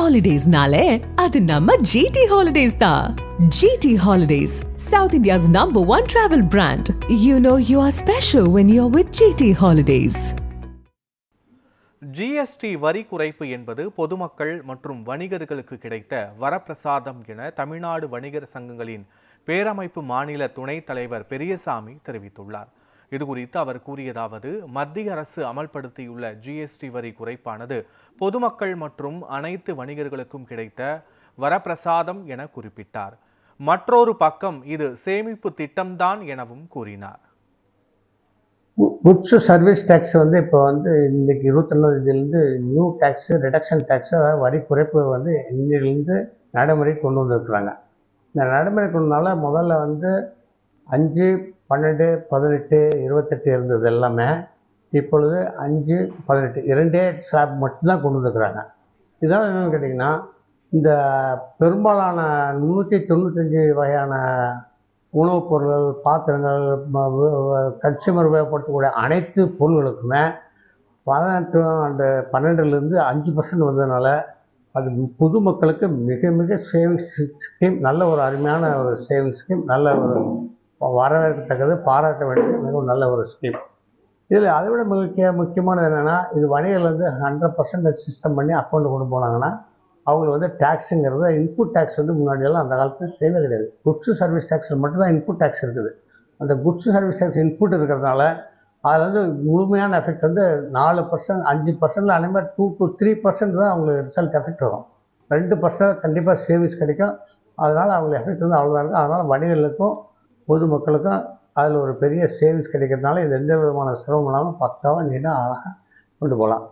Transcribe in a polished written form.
ஹாலிடேஸ்னாலே அது நம்ம ஜிடி ஹாலிடேஸ் தான். GT Holidays, South India's #1 travel brand. You know you are special when you're with GT Holidays. GST வரி குறைப்பு என்பது பொதுமக்கள் மற்றும் வணிகர்களுக்கு கிடைத்த வரப்பிரசாதம் என தமிழ்நாடு வணிகர் சங்கங்களின் பேரமைப்பு மாநில துணைத் தலைவர் பெரியசாமி தெரிவித்துள்ளார். இதுகுறித்து அவர் கூறியதாவது, மத்திய அரசு அமல்படுத்தியுள்ள ஜிஎஸ்டி வரி குறைப்பானது பொதுமக்கள் மற்றும் அனைத்து வணிகர்களுக்கும் கிடைத்த வரப்பிரசாதம் என குறிப்பிட்டார். மற்றொரு பக்கம் இது சேமிப்பு திட்டம்தான் எனவும் கூறினார். குட்ஸ் சர்வீஸ் டேக்ஸ் இப்போ இன்னைக்கு 21 நியூ டேக்ஸ் ரிடக்ஷன் டேக்ஸ், அதாவது வரி குறைப்பு இன்னிலிருந்து நடைமுறை கொண்டு வந்திருக்கிறாங்க. இந்த நடைமுறை கொண்டனால முதல்ல 5, 12, 18, 28 இருந்தது எல்லாமே இப்பொழுது 5, 18 2 ஸ்லாப் மட்டும்தான் கொண்டு வந்துருக்குறாங்க. இதனால் என்னென்னு கேட்டிங்கன்னா, இந்த பெரும்பாலான 395 வகையான உணவுப் பொருட்கள், பாத்திரங்கள், கன்சியூமர் உபயோகப்படுத்தக்கூடிய அனைத்து பொருள்களுக்குமே 18 and 12 5% வந்ததுனால அது பொதுமக்களுக்கு மிக மிக சேவிங்ஸ் ஸ்கீம், நல்ல ஒரு அருமையான ஒரு சேவிங்ஸ் ஸ்கீம், நல்ல ஒரு வரவேற்கத்தக்கது, பாராட்ட வேண்டிய மிகவும் நல்ல ஒரு ஸ்கீம். இதில் அதை விட முக்கியமானது என்னென்னா, இது வணிகர்கள் 100% சிஸ்டம் பண்ணி அக்கௌண்ட் கொண்டு போனாங்கன்னா அவங்களுக்கு டேக்ஸுங்கிறது இன்புட் டேக்ஸ் முன்னாடியெல்லாம் அந்த காலத்தில் தேவை கிடையாது. குட்ஸ் சர்வீஸ் டேக்ஸில் மட்டும்தான் இன்புட் டேக்ஸ் இருக்குது. அந்த குட்ஸ் சர்வீஸ் டேக்ஸ் இன்புட் இருக்கிறதுனால அதில் முழுமையான எஃபெக்ட் 4%, 5% அதே மாதிரி 2 to 3% தான் அவங்களுக்கு ரிசல்ட் எஃபெக்ட் வரும். 2% கண்டிப்பாக சேவிங்ஸ் கிடைக்கும். அதனால் அவங்களுக்கு எஃபெக்ட் அவ்வளோதான் இருக்கும். அதனால் வணிகர்களுக்கும் பொதுமக்களுக்கும் அதில் ஒரு பெரிய சேவிங்ஸ் கிடைக்கிறதுனால இது எந்த விதமான சிரமம் இல்லாமல் பக்காவாக நீட்டாக அழகாக கொண்டு போகலாம்.